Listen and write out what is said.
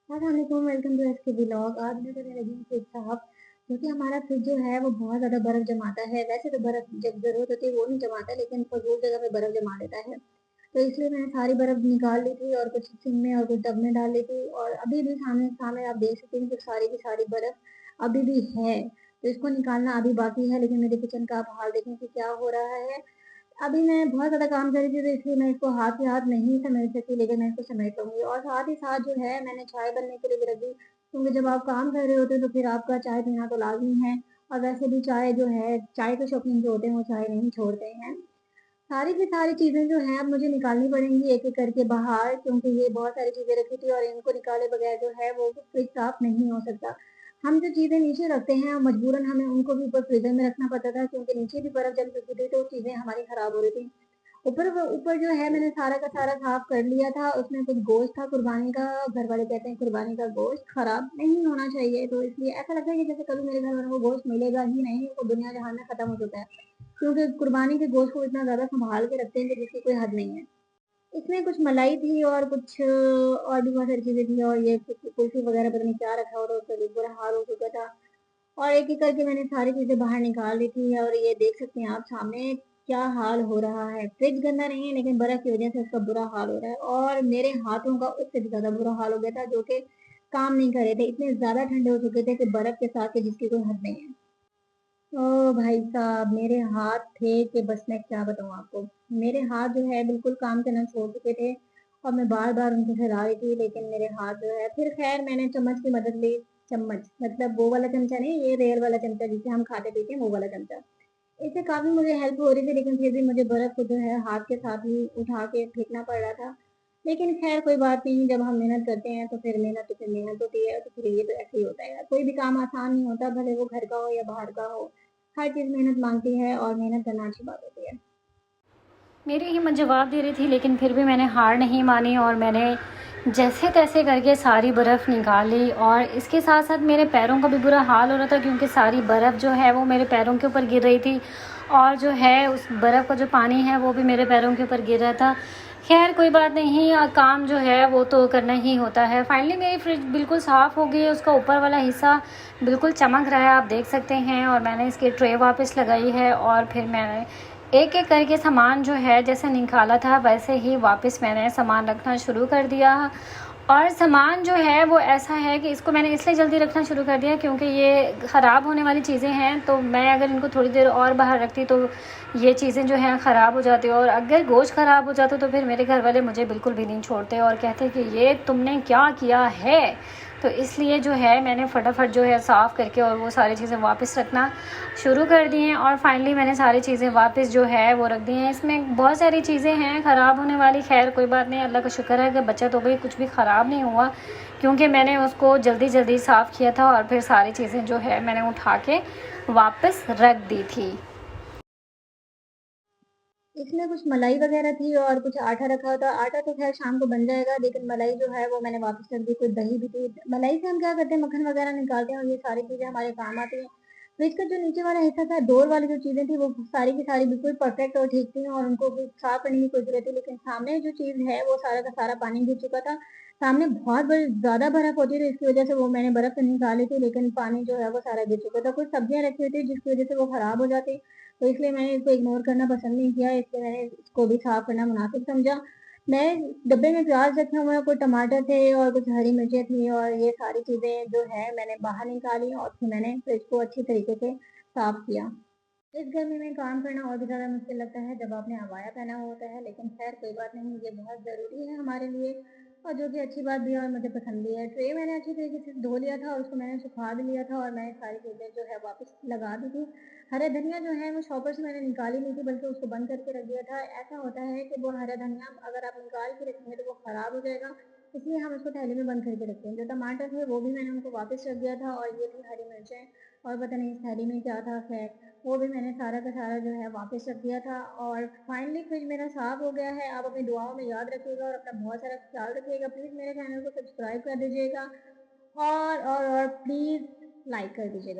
अस्सलामुअलैकुम, welcome to SK vlog. आज मैं करने लगी हूँ फ्रिज साफ, क्योंकि हमारा फ्रिज जो है वो बहुत ज़्यादा बर्फ़ जमाता है। वैसे तो बर्फ़ जब ज़रूरत होती है वो नहीं जमाता, लेकिन फ़िज़ूल जगह पे बर्फ़ जमा देता है। तो इसलिए मैंने सारी बर्फ़ निकाल ली थी और कुछ सिंक में और कुछ टब में डाल ली थी, और अभी भी सामने सामने आप देख सकते हैं कि सारी की सारी बर्फ़ अभी भी है। तो इसको निकालना अभी बाकी है, लेकिन मेरे किचन का आप हाल देखें कि क्या हो रहा है। अभी मैं बहुत ज़्यादा काम कर रही थी, तो इसलिए मैं इसको हाथ ही हाथ नहीं समेट सकी, लेकिन मैं इसको समेट लूँगी। और साथ ही साथ जो है मैंने चाय बनने के लिए भी रख दी, क्योंकि जब आप काम कर रहे होते हैं तो फिर आपका चाय पीना तो लाज़मी है। और वैसे भी चाय जो है, चाय के शौकीन जो होते हैं वो चाय नहीं छोड़ते हैं। सारी की सारी चीज़ें जो हैं अब मुझे निकालनी पड़ेंगी एक-एक करके बाहर, क्योंकि ये बहुत सारी चीज़ें रखी थी और इनको निकाले बगैर जो है वो फ्रिज साफ नहीं हो सकता। हम जो चीज़ें नीचे रखते हैं मजबूरन हमें उनको भी ऊपर फ्रीज़र में रखना पड़ता था, क्योंकि नीचे भी बर्फ़ जम चुकी थी तो चीज़ें हमारी खराब हो रही थी। ऊपर जो है मैंने सारा का सारा साफ कर लिया था, उसमें कुछ गोश्त था कुर्बानी का, घर वाले कहते हैं कुर्बानी का गोश्त खराब नहीं होना चाहिए, तो इसलिए ऐसा लगता है कि जैसे कभी मेरे घर वालों को गोश्त मिलेगा ही नहीं, वो दुनिया जहान में खत्म हो चुका है। क्योंकि कुर्बानी के गोश्त को इतना ज़्यादा सँभाल के रखते हैं कि जिसकी कोई हद नहीं है। इसमें कुछ मलाई थी और कुछ और भी बहुत सारी चीज़ें थी, और ये कुछ कुल्फ़ी वग़ैरह पता नहीं क्या रखा हुआ था, उसका भी बुरा हाल हो चुका था। और एक-एक करके मैंने सारी चीज़ें बाहर निकाल ली थी, और ये देख सकते हैं आप सामने क्या हाल हो रहा है। फ्रिज गंदा नहीं है, लेकिन बर्फ़ की वज़ह से उसका बुरा हाल हो रहा है, और मेरे हाथों का उससे भी ज़्यादा बुरा हाल हो गया था, जो कि काम नहीं कर रहे थे। इतने ज़्यादा ठंडे हो चुके थे कि बर्फ़ के साथ कि जिसकी कोई हद नहीं है। ओह भाई साहब, मेरे हाथ थे कि बस मैं क्या बताऊँ आपको। मेरे हाथ जो है बिल्कुल काम करना छोड़ चुके थे, और मैं बार-बार उनको हिला रही थी, लेकिन मेरे हाथ जो है फिर ख़ैर मैंने चम्मच की मदद ली। चम्मच मतलब वो वाला चमचा नहीं, ये रियल वाला चमचा जिससे हम खाते-पीते हैं वो वाला चमचा। इससे काफ़ी मुझे हेल्प हो रही थी, लेकिन फिर भी मुझे बर्फ़ को जो है हाथ के साथ ही उठा के फेंकना पड़ रहा था। लेकिन ख़ैर कोई बात नहीं, जब हम मेहनत करते हैं तो फिर मेहनत तो फिर मेहनत होती है, तो फिर ये तो ऐसे ही होता है। कोई भी काम आसान नहीं होता, भले वो घर का हो या बाहर का हो। हर चीज़ मेहनत माँगती है, और मेहनत करना अच्छी बात होती है। मेरी हिम्मत जवाब दे रही थी, लेकिन फिर भी मैंने हार नहीं मानी और मैंने जैसे-तैसे करके सारी बर्फ़ निकाल ली। और इसके साथ-साथ मेरे पैरों का भी बुरा हाल हो रहा था, क्योंकि सारी बर्फ़ जो है वो मेरे पैरों के ऊपर गिर रही थी, और जो है उस बर्फ़ का जो पानी है वो भी मेरे पैरों के ऊपर गिर रहा था। ख़ैर कोई बात नहीं, काम जो है वो तो करना ही होता है। फाइनली मेरी फ्रिज बिल्कुल साफ़ हो गई है, उसका ऊपर वाला हिस्सा बिल्कुल चमक रहा है, आप देख सकते हैं। और मैंने इसकी ट्रे वापस लगाई है, और फिर मैंने एक-एक करके सामान जो है जैसे निकाला था वैसे ही वापस मैंने सामान रखना शुरू कर दिया। और सामान जो है वो ऐसा है कि इसको मैंने इसलिए जल्दी रखना शुरू कर दिया क्योंकि ये ख़राब होने वाली चीज़ें हैं, तो मैं अगर इनको थोड़ी देर और बाहर रखती तो ये चीज़ें जो हैं ख़राब हो जाती, और अगर गोश्त ख़राब हो जाता तो फिर मेरे घर वाले मुझे बिल्कुल भी नहीं छोड़ते और कहते कि ये तुमने क्या किया है। तो इसलिए जो है मैंने फटाफट जो है साफ़ करके और वो सारी चीज़ें वापस रखना शुरू कर दी हैं, और फाइनली मैंने सारी चीज़ें वापस जो है वो रख दी हैं। इसमें बहुत सारी चीज़ें हैं ख़राब होने वाली, खैर कोई बात नहीं, अल्लाह का शुक्र है कि बचत हो गई, कुछ भी ख़राब नहीं हुआ, क्योंकि मैंने उसको जल्दी जल्दी साफ़ किया था और फिर सारी चीज़ें जो है मैंने उठा के वापस रख दी थी। इसमें कुछ मलाई वग़ैरह थी और कुछ आटा रखा था। आटा तो ख़ैर शाम को बन जाएगा, लेकिन मलाई जो है वो मैंने वापस रख दी। कुछ दही भी थी। मलाई से हम क्या करते हैं, मक्खन वग़ैरह निकालते हैं, और ये सारी चीज़ें हमारे काम आती हैं। फ्रिज का जो नीचे वाला हिस्सा था, डोर वाली जो चीज़ें थी, वो सारी की सारी बिल्कुल परफ़ेक्ट और ठीक थी, और उनको भी साफ़ करने की कोई ज़रूरत थी। लेकिन सामने जो चीज़ है वो सारा का सारा पानी गिर चुका था। सामने बहुत बड़ी ज़्यादा बर्फ़ होती है, तो इसकी वज़ह से वो मैंने बर्फ़ तो निकाली थी, लेकिन पानी जो है वो सारा गिर चुका था। कुछ सब्जियाँ रखी हुई थी जिसकी वज़ह से वो ख़राब हो जाती, तो इसलिए मैंने इसको इग्नोर करना पसंद नहीं किया, इसलिए मैंने इसको भी साफ़ करना मुनासिब समझा। मैं डब्बे में प्याज़ रखे हुए हैं, कुछ टमाटर थे और कुछ हरी मिर्चें थी, और ये सारी चीज़ें जो है मैंने बाहर निकाली, और फिर मैंने फ्रिज को अच्छी तरीके से साफ़ किया। इस गर्मी में काम करना और भी ज़्यादा मुश्किल लगता है जब आपने अबाया पहना हुआ होता है, लेकिन खैर कोई बात नहीं, ये बहुत ज़रूरी है हमारे लिए, और जो कि अच्छी बात भी है और मुझे पसंद भी है। ट्रे मैंने अच्छी तरीके से धो लिया था और उसको मैंने सुखा भी लिया था, और मैंने सारी चीज़ें जो है वापस लगा दी थी। हरा धनिया जो है वो शॉपर से मैंने निकाल ही नहीं थी, बल्कि उसको बंद करके रख दिया था। ऐसा होता है कि वो हरा धनिया अगर आप निकाल के रखेंगे तो वो ख़राब हो जाएगा, इसलिए हम उसको थैली में बंद करके रखते हैं। जो टमाटर थे वो भी मैंने उनको वापस रख दिया था, और ये थी हरी मिर्चें, और पता नहीं इस थैली में क्या था, खैर वो भी मैंने सारा का सारा जो है वापस रख दिया था। और फाइनली फ्रिज मेरा साफ़ हो गया है। आप अपनी दुआओं में याद रखिएगा और अपना बहुत सारा ख्याल रखिएगा। प्लीज़ मेरे चैनल को सब्सक्राइब कर दीजिएगा, और प्लीज़ लाइक कर दीजिएगा।